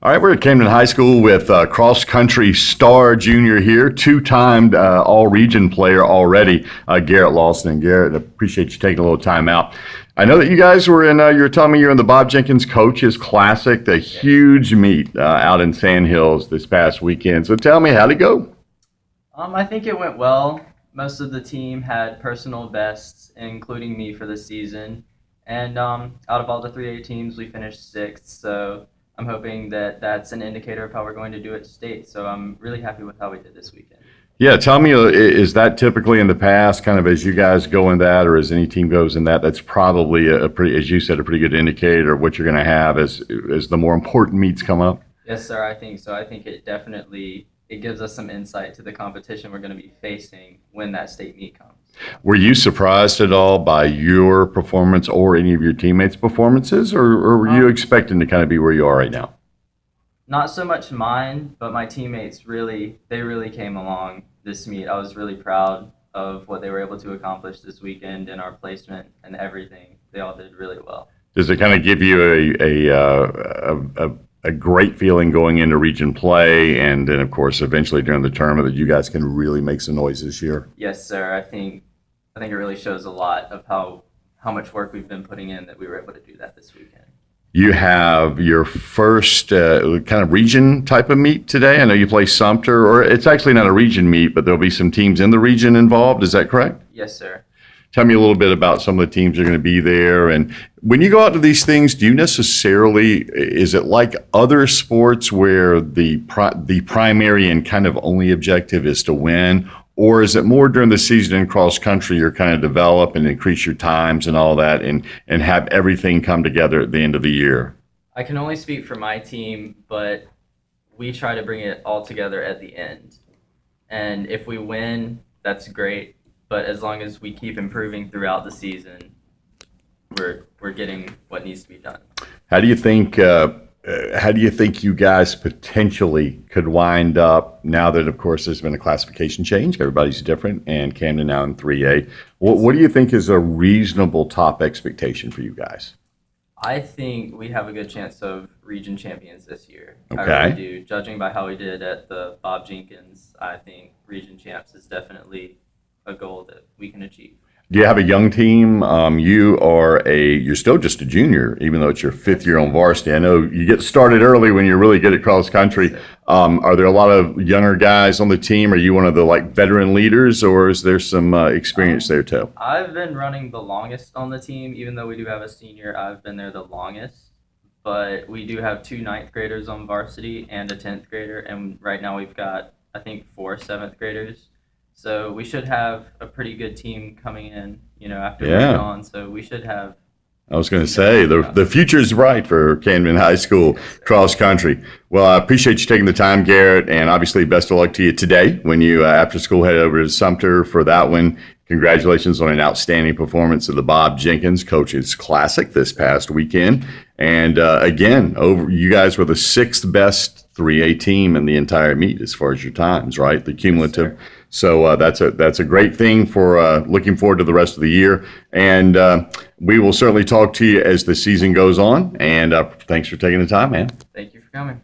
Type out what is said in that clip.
All right, we're at Camden High School with cross-country star junior here, two-timed all-region player already, Garrett Lawson. And Garrett, I appreciate you taking a little time out. I know that you guys were in, you were telling me you're in the Bob Jenkins Coaches Classic, the huge meet out in Sand Hills this past weekend. So tell me, how'd it go? I think it went well. Most of the team had personal bests, including me for the season. And out of all the 3A teams, we finished sixth. So I'm hoping that that's an indicator of how we're going to do at state. So I'm really happy with how we did this weekend. Yeah, tell me, is that typically in the past, kind of as you guys go in that, or as any team goes in that, that's probably a pretty, as you said, a pretty good indicator of what you're going to have as the more important meets come up? Yes, sir, I think so. I think it definitely, it gives us some insight to the competition we're going to be facing when that state meet comes. Were you surprised at all by your performance or any of your teammates' performances, or were you expecting to kind of be where you are right now? Not so much mine, but my teammates really came along this meet. I was really proud of what they were able to accomplish this weekend and our placement and everything. They all did really well. Does it kind of give you a great feeling going into region play, and then of course eventually during the tournament that you guys can really make some noise this year? Yes, sir. I think it really shows a lot of how much work we've been putting in that we were able to do that this weekend. You have your first kind of region type of meet today. I know you play Sumter, or it's actually not a region meet, but there'll be some teams in the region involved. Is that correct? Yes, sir. Tell me a little bit about some of the teams that are going to be there. And when you go out to these things, do you necessarily, is it like other sports where the primary and kind of only objective is to win? Or is it more during the season in cross country you're kind of develop and increase your times and all that and have everything come together at the end of the year? I can only speak for my team, but we try to bring it all together at the end. And if we win, that's great. But as long as we keep improving throughout the season, we're getting what needs to be done. How do you think you guys potentially could wind up now that, of course, there's been a classification change? Everybody's different, and Camden now in 3A. What do you think is a reasonable top expectation for you guys? I think we have a good chance of region champions this year. Okay. I really do. Judging by how we did at the Bob Jenkins, I think region champs is definitely a goal that we can achieve. Do you have a young team? You're still just a junior, even though it's your fifth year on varsity. I know you get started early when you're really good at cross country. Are there a lot of younger guys on the team? Are you one of the veteran leaders, or is there some experience there too? I've been running the longest on the team, even though we do have a senior. I've been there the longest, but we do have 2 9th graders on varsity and a 10th grader, and right now we've got, I think, 4 7th graders. So we should have a pretty good team coming in, after we're gone. So we should have. I was going to say, the future is bright for Camden High School cross country. Well, I appreciate you taking the time, Garrett, and obviously best of luck to you today when you, after school, head over to Sumter for that one. Congratulations on an outstanding performance of the Bob Jenkins Coaches Classic this past weekend. And again, you guys were the 6th best 3A team in the entire meet as far as your times, right? The cumulative. Yes, so that's a great thing for looking forward to the rest of the year. And we will certainly talk to you as the season goes on. And thanks for taking the time, man. Thank you for coming.